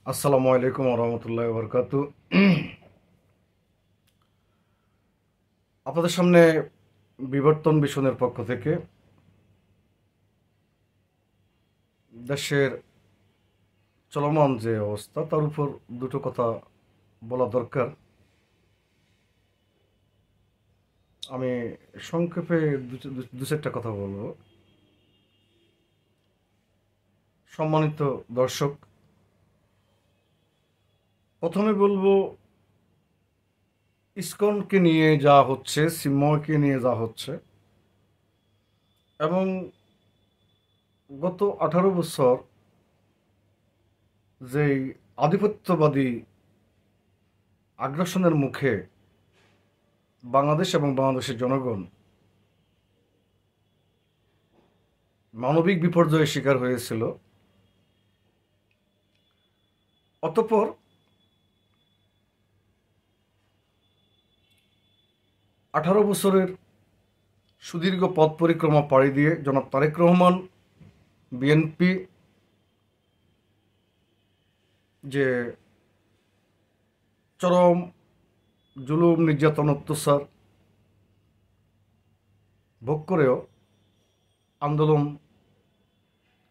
আসসালামু আলাইকুম রহমতুল্লাহ বরকাতু। আপনাদের সামনে বিবর্তন মিশনের পক্ষ থেকে দেশের চলমান যে অবস্থা তার উপর দুটো কথা বলা দরকার। আমি সংক্ষেপে দু চারটা কথা বলবো। সম্মানিত দর্শক, প্রথমে বলবো ইসকনকে নিয়ে যা হচ্ছে, চিন্ময়কে নিয়ে যা হচ্ছে, এবং গত 18 বছর যেই আধিপত্যবাদী আগ্রাসনের মুখে বাংলাদেশ এবং বাংলাদেশের জনগণ মানবিক বিপর্যয়ের শিকার হয়েছিল, অতঃপর 18 বছরের সুদীর্ঘ পথ পরিক্রমা পাড়ি দিয়ে জনাব তারেক রহমান বিএনপি যে চরম জুলুম নির্যাতন অত্যাচার ভোগ করেও আন্দোলন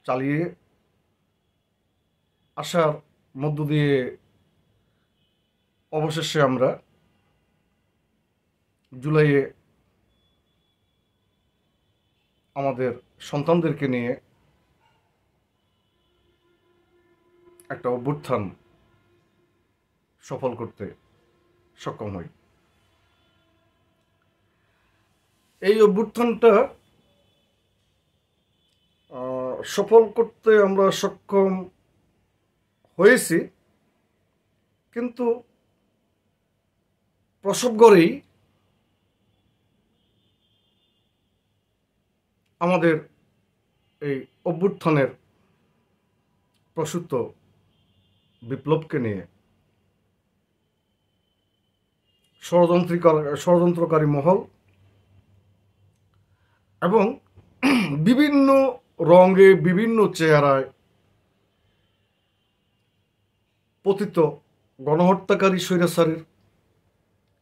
চালিয়ে আসার মধ্য দিয়ে অবশেষে আমরা জুলাইয়ে আমাদের সন্তানদেরকে নিয়ে একটা অভ্যুত্থান সফল করতে সক্ষম হই। এই অভ্যুত্থানটা সফল করতে আমরা সক্ষম হয়েছি, কিন্তু প্রসবগড়েই আমাদের এই অভ্যুত্থানের প্রসূত বিপ্লবকে নিয়ে ষড়যন্ত্রকারী মহল এবং বিভিন্ন রঙে বিভিন্ন চেহারায় পতিত গণহত্যাকারী স্বৈরাচারীর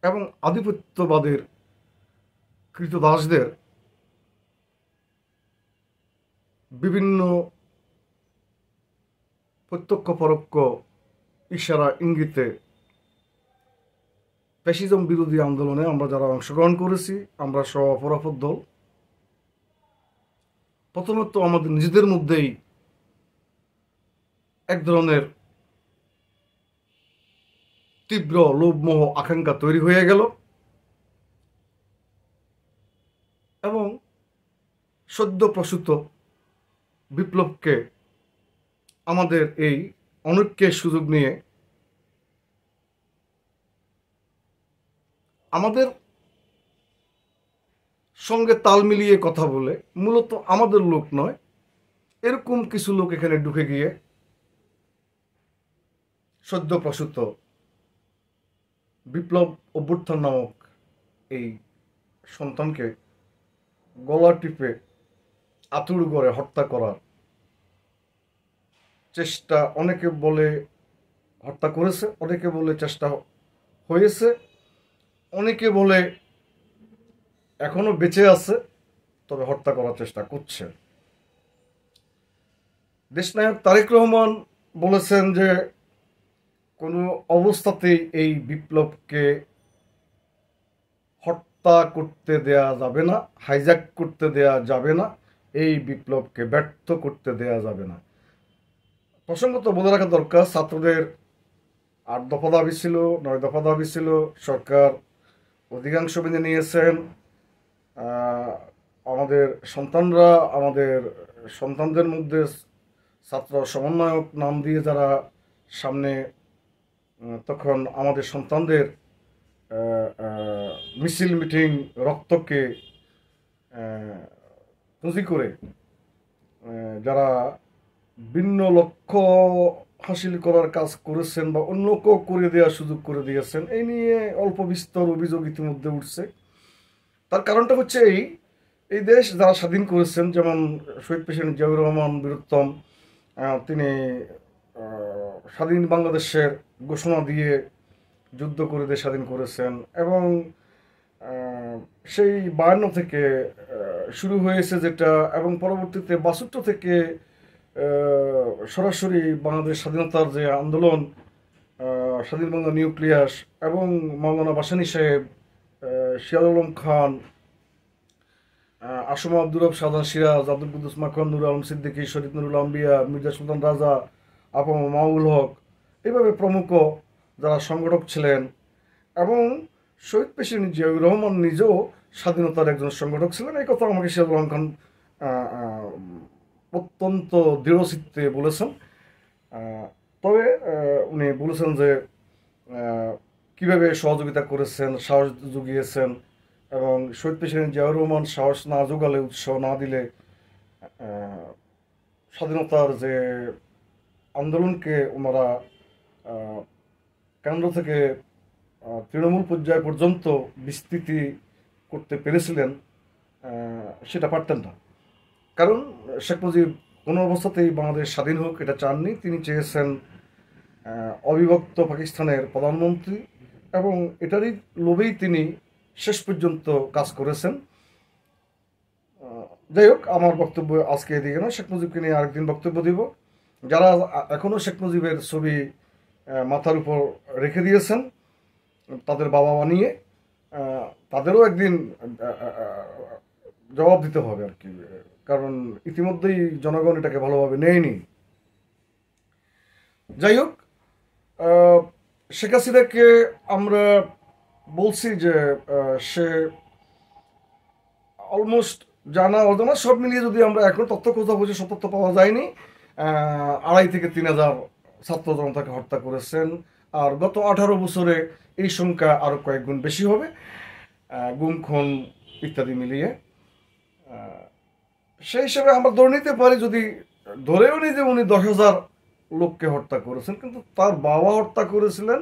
এবং আধিপত্যবাদের কৃতদাসদের বিভিন্ন প্রত্যক্ষ পরোক্ষ ইশারা ইঙ্গিতে ফ্যাসিজম বিরোধী আন্দোলনে আমরা যারা অংশগ্রহণ করেছি, আমরা সহ অপরাপর দল, প্রথমত আমাদের নিজেদের মধ্যেই এক ধরনের তীব্র লোভমোহ আকাঙ্ক্ষা তৈরি হয়ে গেল এবং সদ্য প্রসূত বিপ্লবকে আমাদের এই অনৈক্যের সুযোগ নিয়ে আমাদের সঙ্গে তাল মিলিয়ে কথা বলে, মূলত আমাদের লোক নয় এরকম কিছু লোক এখানে ঢুকে গিয়ে সদ্য প্রসূত বিপ্লব অভ্যুত্থান নামক এই সন্তানকে গলা টিপে আতুড় করে হত্যা করার চেষ্টা, অনেকে বলে হত্যা করেছে, অনেকে বলে চেষ্টা হয়েছে, অনেকে বলে এখনো বেঁচে আছে, তবে হত্যা করার চেষ্টা করছে। দেশনায়ক তারেক রহমান বলেছেন যে কোনো অবস্থাতেই এই বিপ্লবকে হত্যা করতে দেয়া যাবে না, হাইজ্যাক করতে দেয়া যাবে না, এই বিপ্লবকে ব্যর্থ করতে দেয়া যাবে না। প্রসঙ্গত বলে রাখা দরকার, ছাত্রদের 8 দফা দাবি ছিল, 9 দফা দাবি ছিল, সরকার অধিকাংশ মেনে নিয়েছেন। আমাদের সন্তানরা, আমাদের সন্তানদের মধ্যে ছাত্র সমন্বয়ক নাম দিয়ে যারা সামনে তখন আমাদের সন্তানদের মিছিল মিটিং রক্তকে পুঁজি করে যারা ভিন্ন লক্ষ্য হাসিল করার কাজ করেছেন বা অন্য কেউ করে দেওয়ার সুযোগ করে দিয়েছেন, এই নিয়ে অল্প বিস্তর অভিযোগ ইতিমধ্যে উঠছে। তার কারণটা হচ্ছে এই দেশ যারা স্বাধীন করেছেন, যেমন শহীদ প্রেসিডেন্ট জিয়াউর রহমান বীরুত্তম, তিনি স্বাধীন বাংলাদেশের ঘোষণা দিয়ে যুদ্ধ করে দেশ স্বাধীন করেছেন এবং সেই 52 থেকে শুরু হয়েছে যেটা, এবং পরবর্তীতে 62 থেকে সরাসরি বাংলাদেশ স্বাধীনতার যে আন্দোলন, স্বাধীন বাংলা নিউক্লিয়াস এবং মৌলানা ভাসানী সাহেব, সিরাজ আলম খান, আসম আব্দুর রব, শাহজাহান সিরাজ, আব্দুল কুদ্দুস মাখন, নুর আলম সিদ্দিকী, শরীফ নুরুল আম্বিয়া, মির্জা সুলতান রাজা, আপাম মাউল হক, এইভাবে প্রমুখ যারা সংগঠক ছিলেন, এবং শহীদ প্রেসিডেন্ট জিয়াউর রহমান নিজেও স্বাধীনতার একজন সংগঠক ছিলেন। এই কথা আমাকে সিরাজ আলম খান অত্যন্ত দৃঢ়চিত্তে বলেছেন। তবে উনি বলেছেন যে কিভাবে সহযোগিতা করেছেন, সাহস জুগিয়েছেন, এবং শহীদ প্রেসিডেন্ট জিয়াউর রহমান সাহস না জোগালে, উৎসাহ না দিলে স্বাধীনতার যে আন্দোলনকে ওনারা কেন্দ্র থেকে তৃণমূল পর্যায় পর্যন্ত বিস্তৃতি করতে পেরেছিলেন, সেটা পারতেন না। কারণ শেখ মুজিব কোনো অবস্থাতেই বাংলাদেশ স্বাধীন হোক এটা চাননি। তিনি চেয়েছেন অবিভক্ত পাকিস্তানের প্রধানমন্ত্রী, এবং এটারই লোভেই তিনি শেষ পর্যন্ত কাজ করেছেন। যাই হোক, আমার বক্তব্য আজকে এদিকে নয়, শেখ মুজিবকে নিয়ে আরেকদিন বক্তব্য দিব। যারা এখনও শেখ মুজিবের ছবি মাথার উপর রেখে দিয়েছেন তাদের বাবা বানিয়ে, তাদেরও একদিন জবাব দিতে হবে আর কি, কারণ ইতিমধ্যেই জনগণ এটাকে ভালোভাবে নেয়নি। যাই হোক, শেখ হাসিনাকে আমরা বলছি যে সে অলমোস্ট জানা অজানা সব মিলিয়ে যদি আমরা এখন তথ্য খোঁজাখুঁজি, সব তথ্য পাওয়া যায়নি, 2,500 থেকে 3,000 ছাত্র জনতাকে হত্যা করেছেন। আর গত 18 বছরে এই সংখ্যা আরও কয়েক গুণ বেশি হবে, গুম খুন ইত্যাদি মিলিয়ে। সেই হিসেবে আমরা ধরে নিতে পারি, যদি ধরেও নিই যে উনি 10,000 লোককে হত্যা করেছেন, কিন্তু তার বাবা হত্যা করেছিলেন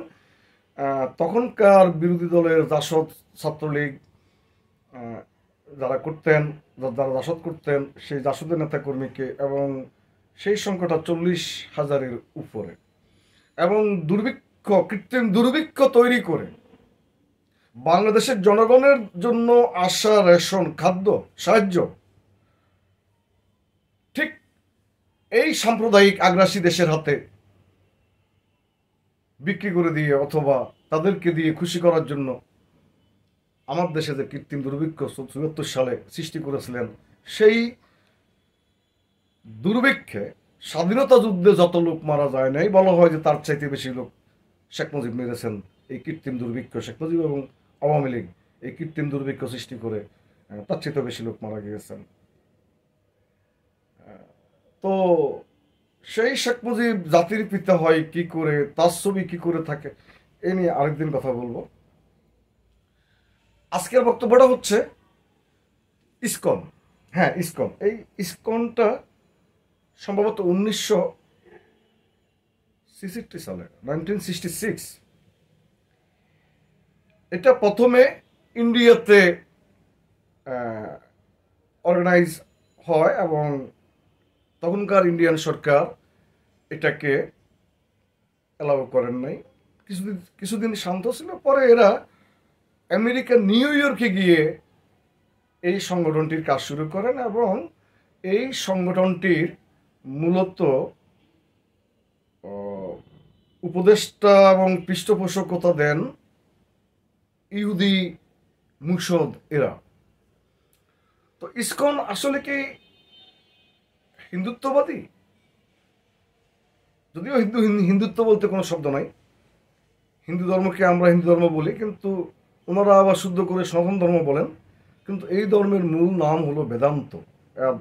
তখনকার বিরোধী দলের জাসদ, ছাত্রলীগ যারা করতেন, যারা জাসদ করতেন, সেই জাসদের নেতাকর্মীকে, এবং সেই সংখ্যাটা 40,000-এর উপরে, এবং দুর্ভিক্ষ, কৃত্রিম দুর্ভিক্ষ তৈরি করে বাংলাদেশের জনগণের জন্য আসা রেশন, খাদ্য সাহায্য ঠিক এই সাম্প্রদায়িক আগ্রাসী দেশের হাতে বিক্রি করে দিয়ে, অথবা তাদেরকে দিয়ে খুশি করার জন্য আমার দেশে যে কৃত্রিম দুর্ভিক্ষ 74 সালে সৃষ্টি করেছিলেন, সেই দুর্ভিক্ষে স্বাধীনতা যুদ্ধে যত লোক মারা যায় নাই, বলা হয় যে তার চাইতে বেশি লোক শেখ মুজিব মেরেছেন। এই কৃত্রিম দুর্ভিক্ষ, শেখ মুজিব এবং আওয়ামী লীগ এই কৃত্রিম দুর্ভিক্ষ সৃষ্টি করে তার চাইতে বেশি লোক মারা গিয়েছেন। তো সেই শেখ মুজিব জাতির পিতা হয় কি করে, তার ছবি কি করে থাকে, এ নিয়ে আরেকদিন কথা বলবো। আজকের বক্তব্যটা হচ্ছে ইসকন। হ্যাঁ, ইসকন, এই ইসকনটা সম্ভবত 1966 সালে, 1966, এটা প্রথমে ইন্ডিয়াতে অর্গানাইজ হয়, এবং তখনকার ইন্ডিয়ান সরকার এটাকে অ্যালাউ করেন নাই। কিছুদিন শান্ত ছিল, পরে এরা আমেরিকার নিউ ইয়র্কে গিয়ে এই সংগঠনটির কাজ শুরু করেন, এবং এই সংগঠনটির মূলত উপদেষ্টা এবং পৃষ্ঠপোষকতা দেন ইহুদি মুসদ এরা। তো ইসকন আসলে কি হিন্দুত্ববাদী? যদিও হিন্দুত্ব বলতে কোনো শব্দ নাই, হিন্দু ধর্মকে আমরা হিন্দু ধর্ম বলি, কিন্তু ওনারা আবার শুদ্ধ করে সনাতন ধর্ম বলেন। কিন্তু এই ধর্মের মূল নাম হলো বেদান্ত,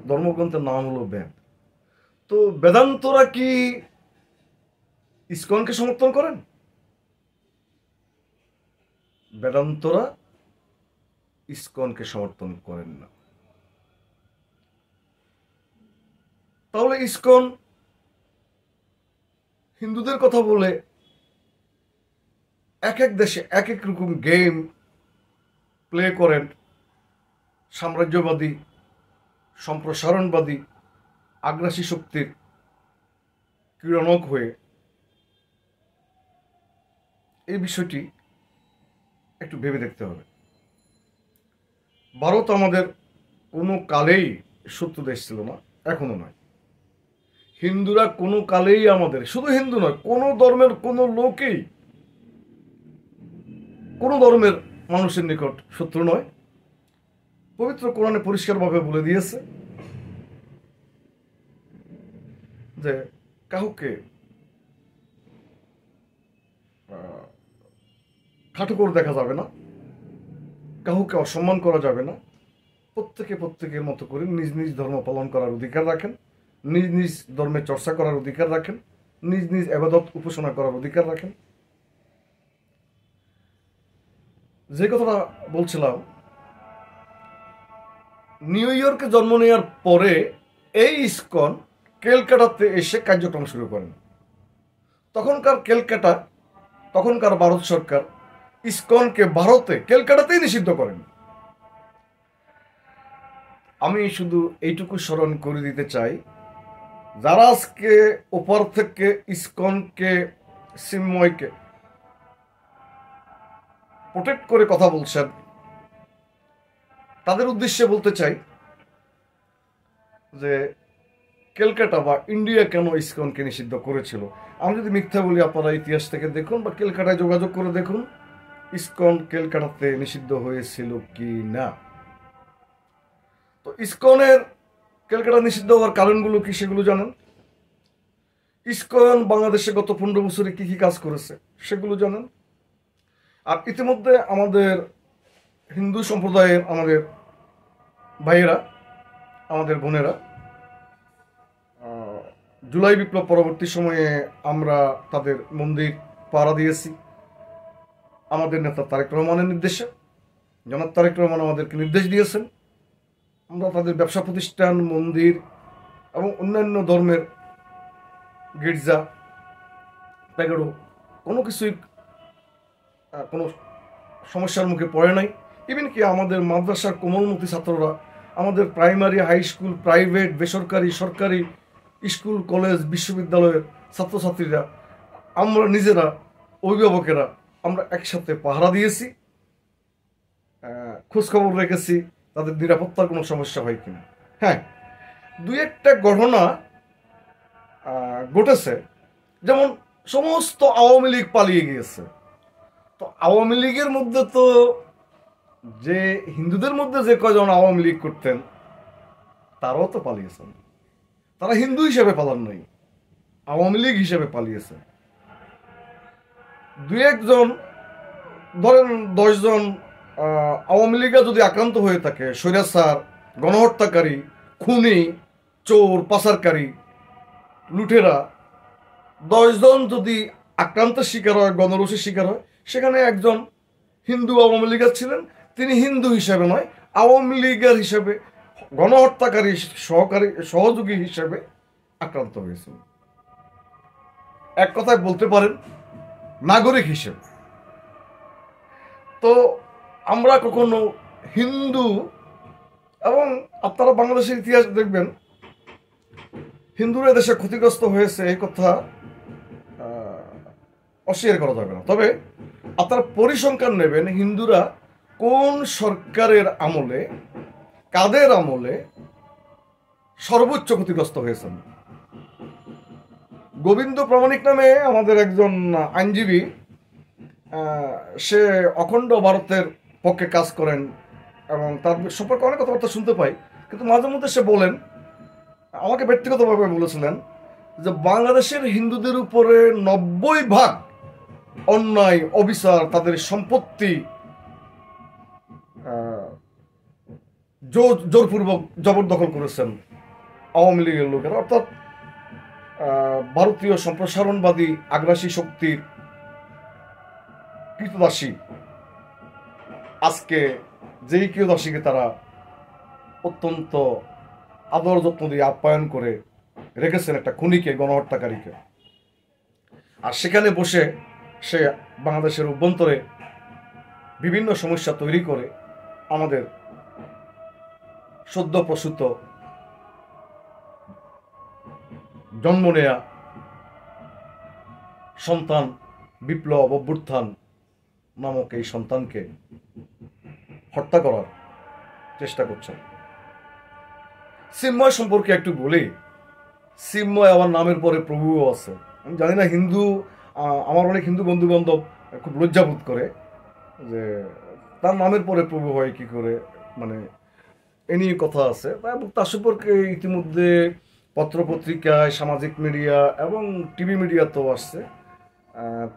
ধর্মগ্রন্থের নাম হলো বেদ। তো বেদান্তরা কি ইসকনকে সমর্থন করেন? বেদান্তরা ইসকনকে সমর্থন করেন না। তাহলে ইসকন হিন্দুদের কথা বলে এক এক দেশে এক এক রকম গেম প্লে করেন, সাম্রাজ্যবাদী, সম্প্রসারণবাদী, আগ্রাসী শক্তির ক্রীড়নক হয়ে। এই বিষয়টি একটু ভেবে দেখতে হবে। ভারত আমাদের কোনো কালেই শত্রু দেশ ছিল না, এখনো নয়। হিন্দুরা কোনো কালেই আমাদের, শুধু হিন্দু নয়, কোনো ধর্মের কোনো লোকেই কোনো ধর্মের মানুষের নিকট শত্রু নয়। পবিত্র কোরআনে পরিষ্কারভাবে বলে দিয়েছে যে কাউকে খাটো করে দেখা যাবে না, কাউকে অসম্মান করা যাবে না। প্রত্যেকের মতো করে নিজ নিজ ধর্ম পালন করার অধিকার রাখেন, নিজ নিজ ধর্মের চর্চা করার অধিকার রাখেন, নিজ নিজ ইবাদত উপাসনা করার অধিকার রাখেন। যে কথাটা বলছিলাম, নিউ ইয়র্কে জন্ম নেওয়ার পরে এই ইসকন ক্যালকাটাতে এসে কার্যক্রম শুরু করেন। তখনকার ভারত সরকার ইসকনকে ভারতে ক্যালকাটাতেই নিষিদ্ধ করেন। আমি শুধু এইটুকু স্মরণ করে দিতে চাই, যারা আজকে ওপর থেকে ইসকনকে, চিন্ময়কে প্রোটেক্ট করে কথা বলছেন, তাদের উদ্দেশ্যে বলতে চাই যে ক্যালকাটা বা ইন্ডিয়া কেন ইসকনকে নিষিদ্ধ করেছিল। আমি যদি মিথ্যা বলি, আপনারা ইতিহাস থেকে দেখুন বা ক্যালকাটায় যোগাযোগ করে দেখুন ইসকন ক্যালকাটাতে নিষিদ্ধ হয়েছিল কি না। তো ইসকনের ক্যালকাটা নিষিদ্ধ হওয়ার কারণগুলো কি সেগুলো জানেন? ইসকন বাংলাদেশে গত 15 বছরে কি কি কাজ করেছে সেগুলো জানেন। আর ইতিমধ্যে আমাদের হিন্দু সম্প্রদায়ের আমাদের ভাইয়েরা, আমাদের বোনেরা, জুলাই বিপ্লব পরবর্তী সময়ে আমরা তাদের মন্দির পাহারা দিয়েছি আমাদের নেতা তারেক রহমানের নির্দেশে। জনাব তারেক রহমান আমাদেরকে নির্দেশ দিয়েছেন, আমরা তাদের ব্যবসা প্রতিষ্ঠান, মন্দির এবং অন্যান্য ধর্মের গির্জা, প্যাগোডা কোনো কিছুই কোনো সমস্যার মুখে পড়ে নাই। ইভেন কি আমাদের মাদ্রাসার কোমলমতি ছাত্ররা, আমাদের প্রাইমারি, হাই স্কুল, প্রাইভেট, বেসরকারি, সরকারি স্কুল, কলেজ, বিশ্ববিদ্যালয়ের ছাত্রছাত্রীরা, আমরা নিজেরা, অভিভাবকেরা, আমরা একসাথে পাহারা দিয়েছি, খোঁজখবর রেখেছি তাদের নিরাপত্তার কোনো সমস্যা হয় কিনা। হ্যাঁ, দুই একটা ঘটনা ঘটেছে, যেমন সমস্ত আওয়ামী লীগ পালিয়ে গিয়েছে। তো আওয়ামী লীগের মধ্যে তো যে হিন্দুদের মধ্যে যে কয়জন আওয়ামী লীগ করতেন তারাও তো পালিয়েছেন। তারা হিন্দু হিসেবে পালান নাই, আওয়ামী লীগ হিসেবে পালিয়েছে। দুই একজন, ধরেন 10 জন আওয়ামী লীগরা যদি আক্রান্ত হয়ে থাকে, স্বৈরাচার, গণহত্যাকারী, খুনি, চোর, পাচারকারী, লুটেরা, 10 জন যদি আক্রান্তের শিকার হয়, গণরোষের শিকার হয়, সেখানে একজন হিন্দু আওয়ামী লীগার ছিলেন, তিনি হিন্দু হিসেবে নয়, আওয়ামী লীগের হিসেবে, গণহত্যাকারী সহযোগী হিসেবে আক্রান্ত হয়েছেন। এক কথায় বলতে পারেন নাগরিক হিসেবে। তো আমরা কখনো হিন্দু, এবং আপনারা বাংলাদেশের ইতিহাস দেখবেন হিন্দুরা দেশে ক্ষতিগ্রস্ত হয়েছে, এই কথা অস্বীকার করা যাবে না। তবে আপনারা পরিসংখ্যান নেবেন হিন্দুরা কোন সরকারের আমলে, কাদের আমলে সর্বোচ্চ ক্ষতিগ্রস্ত হয়েছেন। গোবিন্দ প্রামাণিক নামে আমাদের একজন আইনজীবী, সে অখণ্ড ভারতের পক্ষে কাজ করেন এবং তার সম্পর্কে অনেক কথাবার্তা শুনতে পাই, কিন্তু মাঝে মধ্যে সে বলেন, আমাকে ব্যক্তিগতভাবে বলেছিলেন যে বাংলাদেশের হিন্দুদের উপরে 90% অন্যায়, অবিচার, তাদের সম্পত্তি জোরপূর্বক জবরদখল করেছেন আওয়ামী লীগের লোকেরা, অর্থাৎ ভারতীয় সম্প্রসারণবাদী আগ্রাসী শক্তির কৃতদাসী। আজকে যেই কৃতদাসীকে তারা অত্যন্ত আদর যত্ন দিয়ে আপ্যায়ন করে রেখেছেন, একটা খুনিকে, গণহত্যাকারীকে, আর সেখানে বসে সে বাংলাদেশের অভ্যন্তরে বিভিন্ন সমস্যা তৈরি করে আমাদের সদ্য প্রসূত, জন্ম নেয়া সন্তান বিপ্লব অভ্যুত্থান নামক এই সন্তানকে হত্যা করার চেষ্টা করছেন। চিন্ময় সম্পর্কে একটু বলি। চিন্ময় আমার নামের পরে প্রভুও আছে। আমি জানি না হিন্দু, আমার অনেক হিন্দু বন্ধু বান্ধব খুব লজ্জাবোধ করে যে তার নামের পরে প্রভু হয় কি করে, মানে এ নিয়ে কথা আছে। এবং তার সম্পর্কে ইতিমধ্যে পত্রপত্রিকায়, সামাজিক মিডিয়া এবং টিভি মিডিয়াতেও আসছে।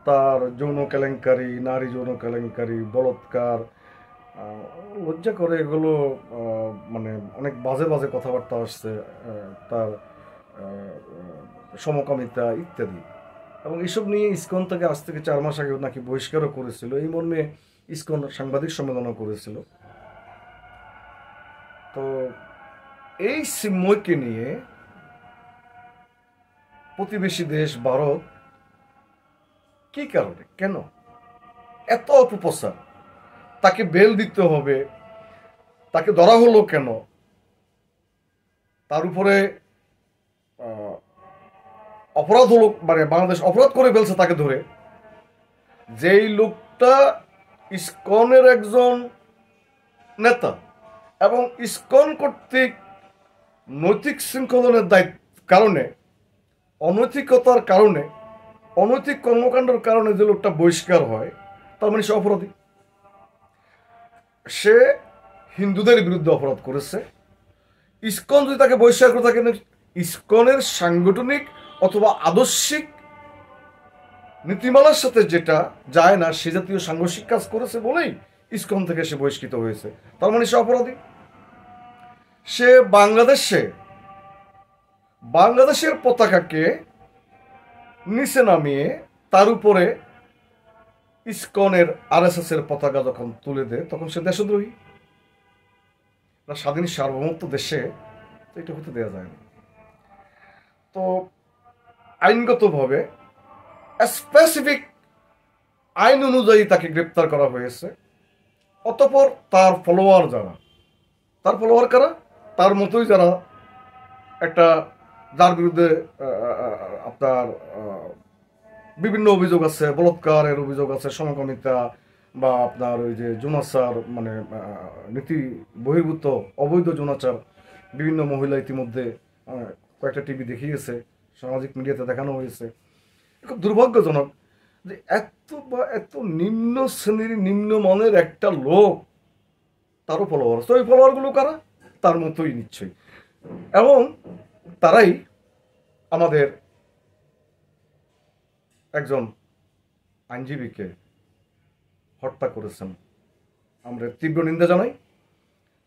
তার যৌন কেলেঙ্কারি, নারী যৌন কেলেঙ্কারি, বলৎকার, লজ্জা করে এগুলো, মানে অনেক বাজে বাজে কথাবার্তা আসছে, তার সমকামিতা ইত্যাদি। এবং এসব নিয়ে ইসকন থেকে আজ থেকে 4 মাস আগে নাকি বহিষ্কারও করেছিল। এই মর্মে ইসকন সাংবাদিক সম্মেলনও করেছিল। তো এই চিন্ময়কে নিয়ে প্রতিবেশী দেশ ভারত কি কারণে, কেন এত অপপ্রচার, তাকে বেল দিতে হবে, তাকে ধরা হলো কেন, তার উপরে অপরাধ হলো, মানে বাংলাদেশ অপরাধ করে ফেলছে তাকে ধরে। যেই লোকটা ইসকনের একজন নেতা এবং ইসকন কর্তৃক নৈতিক শৃঙ্খলনের কারণে, অনৈতিকতার কারণে, অনৈতিক কর্মকাণ্ডের কারণে যে লোকটা বহিষ্কার হয়, তার মানে সে অপরাধী। সে হিন্দুদের বিরুদ্ধে অপরাধ করেছে। ইসকন যদি তাকে বহিষ্কার করে থাকে, ইসকনের সাংগঠনিক অথবা আদর্শিক নীতিমালার সাথে যেটা যায় না, সে জাতীয় সাংঘর্ষিক কাজ করেছে বলেই ইসকন থেকে সে বহিষ্কৃত হয়েছে। তার মানে সে অপরাধী। সে বাংলাদেশের পতাকাকে নিচে নামিয়ে তার উপরে ইসকনের RSS এর পতাকা যখন তুলে দেয়, তখন সে দেশদ্রোহী। না, স্বাধীন সার্বভৌমত্ব দেশে এটা হতে দেওয়া যায় না। তো আইনগতভাবে স্পেসিফিক আইন অনুযায়ী তাকে গ্রেপ্তার করা হয়েছে। অতঃপর তার ফলোয়ার কারা, তার মতোই যারা একটা, যার বিরুদ্ধে আপনার বিভিন্ন অভিযোগ আছে, বলৎকারের অভিযোগ আছে, সমকামিতা বা আপনার ওই যে যৌনাচার, মানে নীতি বহির্ভূত অবৈধ যৌনাচার বিভিন্ন মহিলা ইতিমধ্যে কয়েকটা টিভি দেখিয়েছে, সামাজিক মিডিয়াতে দেখানো হয়েছে। খুব দুর্ভাগ্যজনক যে এত নিম্ন শ্রেণীর, নিম্নমানের একটা লোক, তারও ফলোয়ার। তো ওই ফলোয়ারগুলো কারা? তার মতোই নিশ্চয়ই। এবং তারাই আমাদের একজন আইনজীবীকে হত্যা করেছেন। আমরা তীব্র নিন্দা জানাই।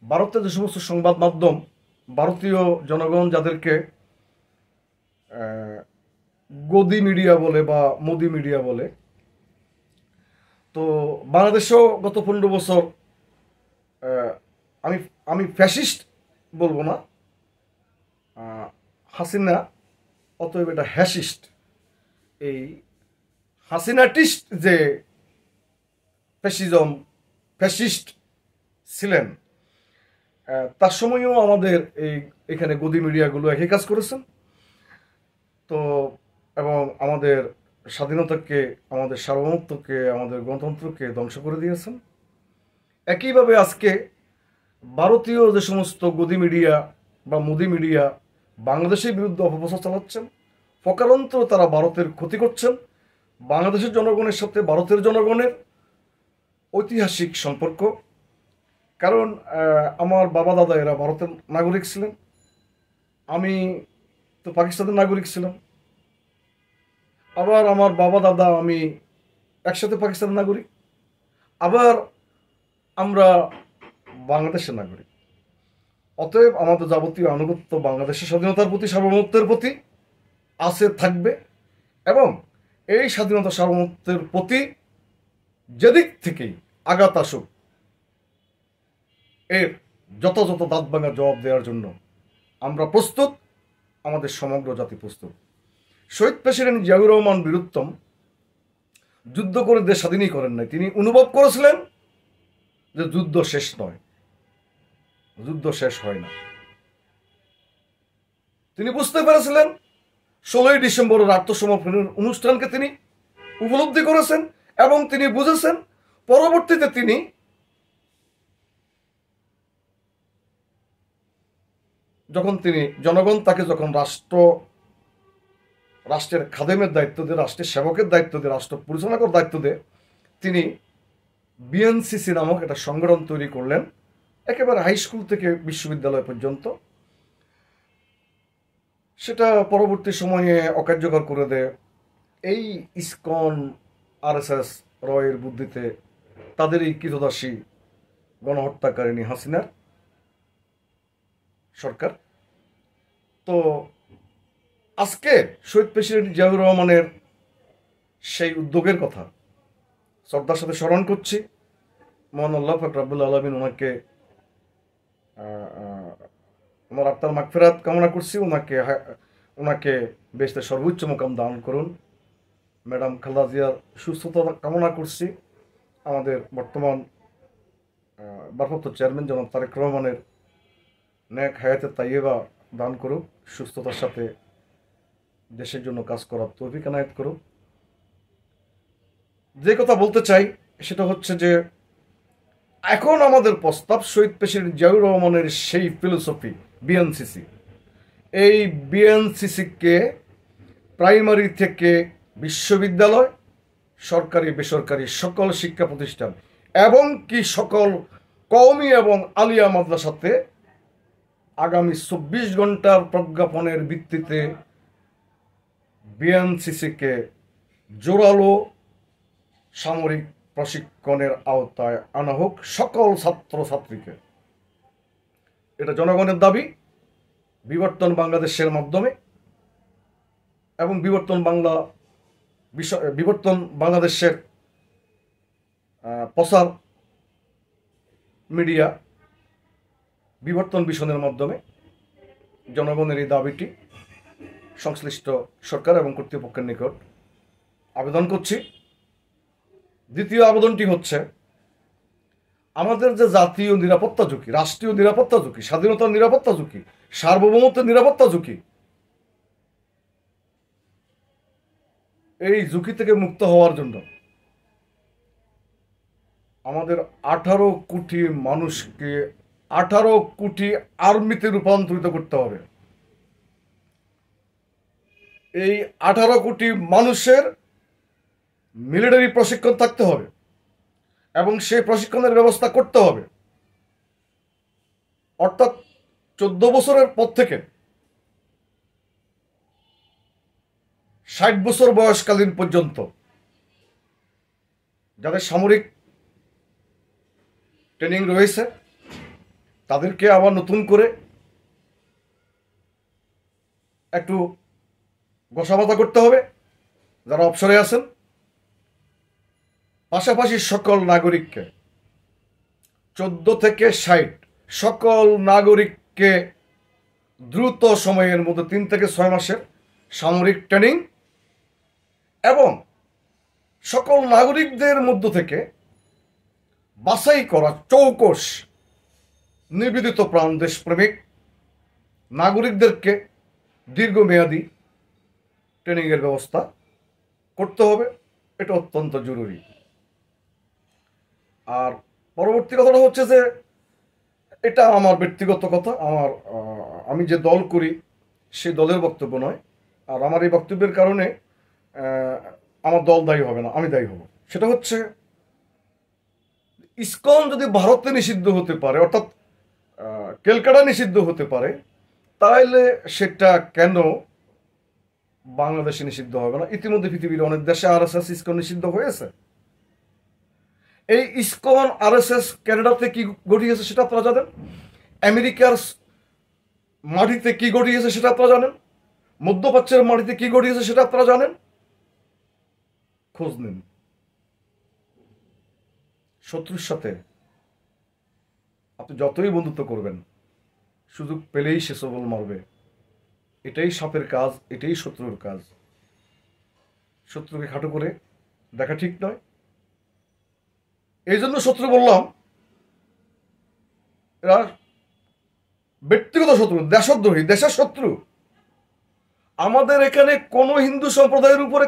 ভারতের যে সমস্ত সংবাদ মাধ্যম, ভারতীয় জনগণ যাদেরকে গদি মিডিয়া বলে বা মোদি মিডিয়া বলে, তো বাংলাদেশেও গত 15 বছর, আমি ফ্যাসিস্ট বলবো না, হাসিনা, অতএব এটা হ্যাসিস্ট। এই হাসিনাটিস্ট যে ফ্যাসিস্ট ছিলেন, তার সময়ও আমাদের এখানে গদি মিডিয়াগুলো একই কাজ করেছেন। তো এবং আমাদের স্বাধীনতাকে, আমাদের সার্বভৌমত্বকে, আমাদের গণতন্ত্রকে ধ্বংস করে দিয়েছেন। একইভাবে আজকে ভারতীয় যে সমস্ত গদি মিডিয়া বা মোদি মিডিয়া বাংলাদেশের বিরুদ্ধে অপপ্রচার চালাচ্ছেন, প্রকারান্তর তারা ভারতের ক্ষতি করছেন। বাংলাদেশের জনগণের সাথে ভারতের জনগণের ঐতিহাসিক সম্পর্ক, কারণ আমার বাবা দাদা এরা ভারতের নাগরিক ছিলেন, আমি তো পাকিস্তানের নাগরিক ছিলাম। আবার আমার বাবা দাদা আমি একসাথে পাকিস্তানের নাগরিক, আবার আমরা বাংলাদেশের নাগরিক। অতএব আমাদের যাবতীয় আনুগত্য বাংলাদেশের স্বাধীনতার প্রতি, সার্বভৌমত্বের প্রতি আছে, থাকবে। এবং এই স্বাধীনতা সার্বভৌমত্বের প্রতি যেদিক থেকেই আঘাত আসুক, এর যথাযথ দাঁত ভাঙা জবাব দেওয়ার জন্য আমরা প্রস্তুত, আমাদের সমগ্র জাতি প্রস্তুত। শহীদ প্রেসিডেন্ট জিয়াউর রহমান বীরুত্তম যুদ্ধ করে দেশ স্বাধীনই করেন নাই। তিনি অনুভব করেছিলেন যে যুদ্ধ শেষ নয়, যুদ্ধ শেষ হয় না। তিনি বুঝতে পেরেছিলেন 16ই ডিসেম্বরের আত্মসমর্পণের অনুষ্ঠানকে তিনি উপলব্ধি করেছেন এবং তিনি বুঝেছেন। পরবর্তীতে তিনি জনগণ তাকে যখন রাষ্ট্রের খাদেমের দায়িত্ব দিয়ে, রাষ্ট্রের সেবকের দায়িত্ব দিয়ে, রাষ্ট্র পরিচালনা করার দায়িত্ব দিয়ে তিনি বিএনসিসি নামক একটা সংগঠন তৈরি করলেন, একেবারে হাই স্কুল থেকে বিশ্ববিদ্যালয় পর্যন্ত। সেটা পরবর্তী সময়ে অকার্যকর করে দেয় এই ইসকন আরএসএস রয়ের বুদ্ধিতে তাদেরই কৃতদাসী গণহত্যাকারিণী হাসিনার সরকার। তো আজকে শহীদ প্রেসিডেন্ট জিয়াউর রহমানের সেই উদ্যোগের কথা শ্রদ্ধার সাথে স্মরণ করছি। মহান আল্লাহ পাক রব্বুল আলামিন ওনাকে ওনার আত্মার মাগফিরাত কামনা করছি, ওনাকে বেহেশতের সর্বোচ্চ মোকাম দান করুন। ম্যাডাম খালেদা জিয়ার সুস্থতা কামনা করছি। আমাদের বর্তমান ভারপ্রাপ্ত চেয়ারম্যান জনাব তারেক রহমানের নেক হায়াতে তাইয়েবা দান করুক, সুস্থতার সাথে দেশের জন্য কাজ করার তৌফিক এনায়েত করুক। যে কথা বলতে চাই সেটা হচ্ছে যে এখন আমাদের প্রস্তাব শহীদ প্রেসিডেন্ট জিয়াউর রহমানের সেই ফিলোসফি বিএনসিসি, এই বিএনসিসিকে প্রাইমারি থেকে বিশ্ববিদ্যালয়, সরকারি বেসরকারি সকল শিক্ষা প্রতিষ্ঠান এবং কি সকল কওমি এবং আলিয়া মাদ্রাসাতে আগামী 24 ঘন্টার প্রজ্ঞাপনের ভিত্তিতে বিএনসিসিকে জোরালো সামরিক প্রশিক্ষণের আওতায় আনা হোক সকল ছাত্রছাত্রীকে। এটা জনগণের দাবি। বিবর্তন বাংলাদেশের মাধ্যমে এবং বিবর্তন বাংলাদেশের প্রচার মিডিয়া বিবর্তন মিশনের মাধ্যমে জনগণের এই দাবিটি সংশ্লিষ্ট সরকার এবং কর্তৃপক্ষের নিকট আবেদন করছি। দ্বিতীয় আবেদনটি হচ্ছে আমাদের যে জাতীয় নিরাপত্তা ঝুঁকি, রাষ্ট্রীয় নিরাপত্তা ঝুঁকি, স্বাধীনতার নিরাপত্তা ঝুঁকি, সার্বভৌমত্বের নিরাপত্তা ঝুঁকি, এই ঝুঁকি থেকে মুক্ত হওয়ার জন্য আমাদের 18 কোটি মানুষকে 18 কোটি আর্মিতে রূপান্তরিত করতে হবে। এই 18 কোটি মানুষের মিলিটারি প্রশিক্ষণ থাকতে হবে এবং সেই প্রশিক্ষণের ব্যবস্থা করতে হবে। অর্থাৎ 14 বছরের পর থেকে 60 বছর বয়সকালীন পর্যন্ত যাদের সামরিক ট্রেনিং রয়েছে তাদেরকে আবার নতুন করে একটু গোছাবাতা করতে হবে যারা অবসরে আছেন। পাশাপাশি সকল নাগরিককে 14 থেকে 60 সকল নাগরিককে দ্রুত সময়ের মধ্যে 3 থেকে 6 মাসের সামরিক ট্রেনিং এবং সকল নাগরিকদের মধ্য থেকে বাছাই করা চৌকস নিবেদিত প্রাণ দেশপ্রেমিক নাগরিকদেরকে দীর্ঘমেয়াদী ট্রেনিংয়ের ব্যবস্থা করতে হবে। এটা অত্যন্ত জরুরি। আর পরবর্তী কথাটা হচ্ছে যে এটা আমার ব্যক্তিগত কথা, আমি যে দল করি সেই দলের বক্তব্য নয়। আর আমার এই বক্তব্যের কারণে আমার দল দায়ী হবে না, আমি দায়ী হব। সেটা হচ্ছে ইসকন যদি ভারতে নিষিদ্ধ হতে পারে, অর্থাৎ ক্যালকাটা নিষিদ্ধ হতে পারে, তাহলে সেটা কেন বাংলাদেশে নিষিদ্ধ হবে না? ইতিমধ্যে পৃথিবীর অনেক দেশে আরএসএস ইসকন নিষিদ্ধ হয়েছে। এই ইসকন আরএসএস ক্যানাডাতে কি ঘটিয়েছে সেটা আপনারা জানেন, আমেরিকার মাটিতে কি ঘটিয়েছে সেটা আপনারা জানেন, মধ্যপ্রাচ্যের মাটিতে কি ঘটিয়েছে সেটা আপনারা জানেন। খোঁজ নিন। শত্রুর সাথে আপনি যতই বন্ধুত্ব করবেন, সুযোগ পেলেই সে সবল মারবে। এটাই সাপের কাজ, এটাই শত্রুর কাজ। শত্রুকে খাটো করে দেখা ঠিক নয়। এই জন্য শত্রু বললাম, এরা ব্যক্তিগত শত্রু, দেশদ্রোহী, দেশের শত্রু। আমাদের এখানে কোন হিন্দু সম্প্রদায়ের উপরে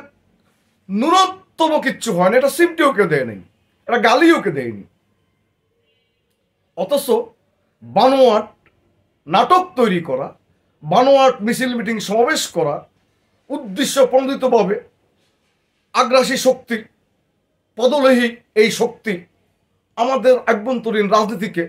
ন্যূনতম বৃহত্তম কিচ্ছু হয় না, এটা সিমটিও কেউ দেয় নাই, এটা গালিও কেউ দেয়নি। অথচ বানোয়াট নাটক তৈরি করা, বানোয়াট মিছিল মিটিং সমাবেশ করা, উদ্দেশ্য প্রণোদিতভাবে আগ্রাসী শক্তি, পদলেহী এই শক্তি আমাদের আভ্যন্তরীণ রাজনীতিকে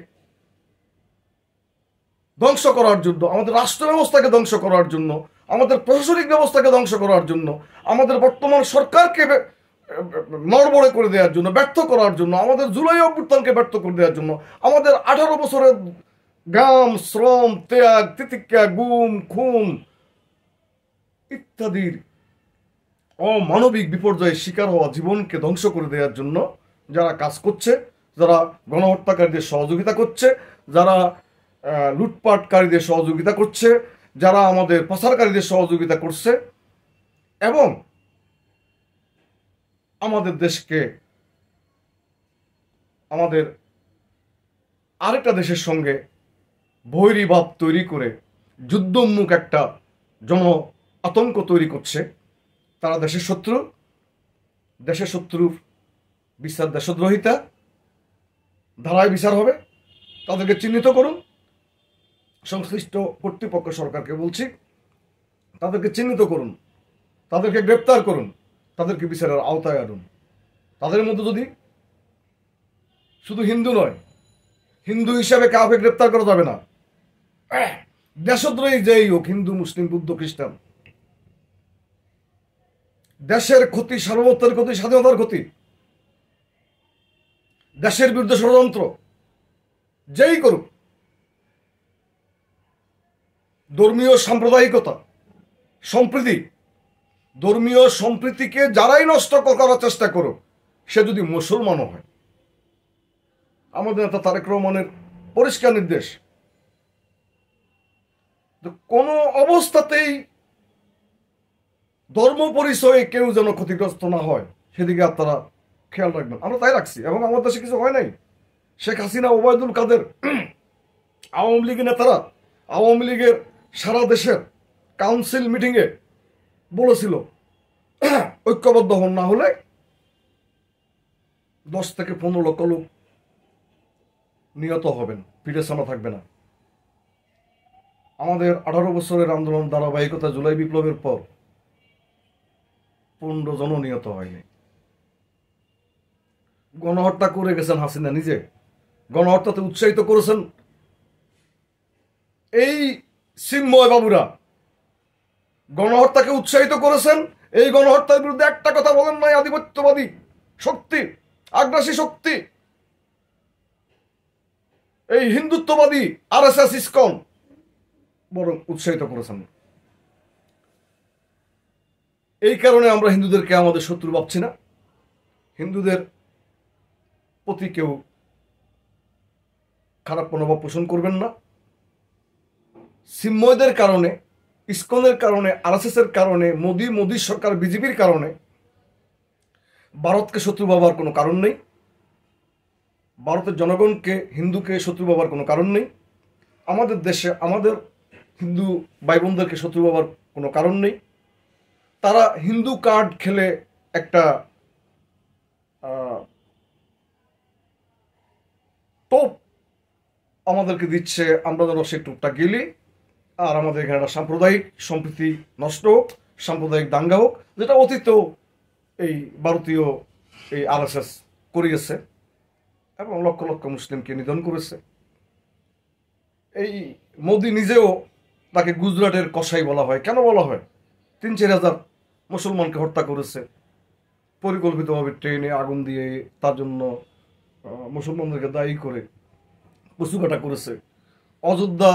ধ্বংস করার জন্য, আমাদের রাষ্ট্র ব্যবস্থাকে ধ্বংস করার জন্য, আমাদের প্রশাসনিক ব্যবস্থাকে ধ্বংস করার জন্য, আমাদের বর্তমান সরকারকে নড়বড়ে করে দেওয়ার জন্য, ব্যর্থ করার জন্য, আমাদের জুলাই অভ্যুত্থানকে ব্যর্থ করে দেওয়ার জন্য, আমাদের 18 বছরের গাম শ্রম ত্যাগ তিতিক্ষা গুম খুন ইত্যাদির অমানবিক বিপর্যয়ের শিকার হওয়া জীবনকে ধ্বংস করে দেওয়ার জন্য যারা কাজ করছে, যারা গণহত্যাকারীদের সহযোগিতা করছে, যারা লুটপাটকারীদের সহযোগিতা করছে, যারা আমাদের পাচারকারীদের সহযোগিতা করছে এবং আমাদের দেশকে আমাদের আরেকটা দেশের সঙ্গে বৈরীভাব তৈরি করে যুদ্ধোন্মুখ একটা জন আতঙ্ক তৈরি করছে, তারা দেশের শত্রু। দেশের শত্রুর বিচার দেশদ্রোহিতা ধারায় বিচার হবে। তাদেরকে চিহ্নিত করুন। সংশ্লিষ্ট কর্তৃপক্ষ সরকারকে বলছি, তাদেরকে চিহ্নিত করুন, তাদেরকে গ্রেপ্তার করুন, তাদেরকে বিচারের আওতায় আনুন। তাদের মধ্যে যদি শুধু হিন্দু নয়, হিন্দু হিসাবে কাউকে গ্রেপ্তার করা যাবে না। দেশদ্রোহী যেই হোক, হিন্দু মুসলিম বৌদ্ধ খ্রিস্টান, দেশের ক্ষতি, সার্বভৌমত্বের ক্ষতি, স্বাধীনতার ক্ষতি, দেশের বিরুদ্ধে ষড়যন্ত্র যেই করুক, ধর্মীয় সাম্প্রদায়িকতা সম্প্রীতি, ধর্মীয় সম্প্রীতিকে যারাই নষ্ট করার চেষ্টা করুক, সে যদি মুসলমানও হয়, আমাদের নেতা তারেক রহমানের পরিষ্কার নির্দেশ, কোনো অবস্থাতেই ধর্ম পরিচয়ে কেউ যেন ক্ষতিগ্রস্ত না হয়, সেদিকে আপনারা খেয়াল রাখবেন। আমরা তাই রাখছি এবং আমার দেশে কিছু হয় নাই। শেখ হাসিনা, ওবায়দুল কাদের, আওয়ামী লীগের নেতারা, আওয়ামী লীগের সারা দেশের কাউন্সিল মিটিংয়ে বলেছিল ঐক্যবদ্ধ হন, না হলে 10 থেকে 15 লক্ষ লোক নিহত হবেন, পিঠে সামা থাকবে না। আমাদের 18 বছরের আন্দোলন ধারাবাহিকতা, জুলাই বিপ্লবের পর 15 জন নিহত হয়নি। গণহত্যা করে গেছেন হাসিনা নিজে, গণহত্যাতে উৎসাহিত করেছেন এই চিন্ময় বাবুরা, গণহত্যাকে উৎসাহিত করেছেন। এই গণহত্যার বিরুদ্ধে একটা কথা বলেন নাই আধিপত্যবাদী শক্তি, আগ্রাসী শক্তি, এই হিন্দুত্ববাদী আরএসএস ইসকন, বরং উৎসাহিত করেছেন। এই কারণে আমরা হিন্দুদেরকে আমাদের শত্রু ভাবছি না। হিন্দুদের প্রতি কেউ খারাপ মনোভাব পোষণ করবেন না। চিন্ময়দের কারণে, ইসকনের কারণে, আরএসএস এর কারণে, মোদী সরকার, বিজেপির কারণে ভারতকে শত্রু ভাবার কোনো কারণ নেই। ভারতের জনগণকে, হিন্দুকে শত্রু ভাবার কোনো কারণ নেই। আমাদের দেশে আমাদের হিন্দু ভাই বোনদেরকে শত্রু ভাবার কোনো কারণ নেই। তারা হিন্দু কার্ড খেলে একটা টোপ আমাদেরকে দিচ্ছে, আমরা যেন সেই টোপটা গেলি, আর আমাদের এখানে একটা সাম্প্রদায়িক সম্প্রীতি নষ্ট হোক, সাম্প্রদায়িক দাঙ্গা হোক, যেটা অতীতেও এই ভারতীয় এই আরএসএস করিয়েছে এবং লক্ষ লক্ষ মুসলিমকে নিধন করেছে। এই মোদি নিজেও, তাকে গুজরাটের কসাই বলা হয়। কেন বলা হয়? 3-4 হাজার মুসলমানকে হত্যা করেছে, পরিকল্পিতভাবে ট্রেনে আগুন দিয়ে তার জন্য মুসলমানদেরকে দায়ী করে কচুকাটা করেছে। অযোধ্যা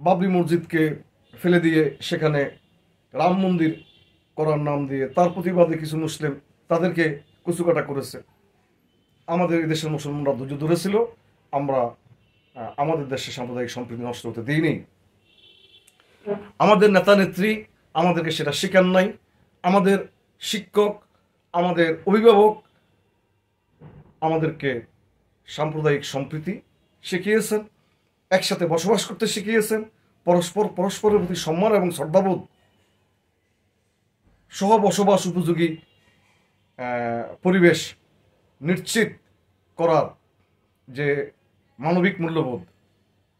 বাবরি মসজিদকে ফেলে দিয়ে সেখানে রাম মন্দির করার নাম দিয়ে তার প্রতিবাদে কিছু মুসলিম তাদেরকে কচুকাটা করেছে। আমাদের এই দেশের মুসলমানরা ধৈর্য ধরেছিল, আমরা আমাদের দেশের সাম্প্রদায়িক সম্প্রীতি নষ্ট হতে দিইনি। আমাদের নেতা নেত্রী আমাদেরকে সেটা শেখান নাই। আমাদের শিক্ষক, আমাদের অভিভাবক আমাদেরকে সাম্প্রদায়িক সম্প্রীতি শিখিয়েছেন, একসাথে বসবাস করতে শিখিয়েছেন, পরস্পরের প্রতি সম্মান এবং শ্রদ্ধাবোধ সহ বসবাস উপযোগী পরিবেশ নিশ্চিত করার যে মানবিক মূল্যবোধ,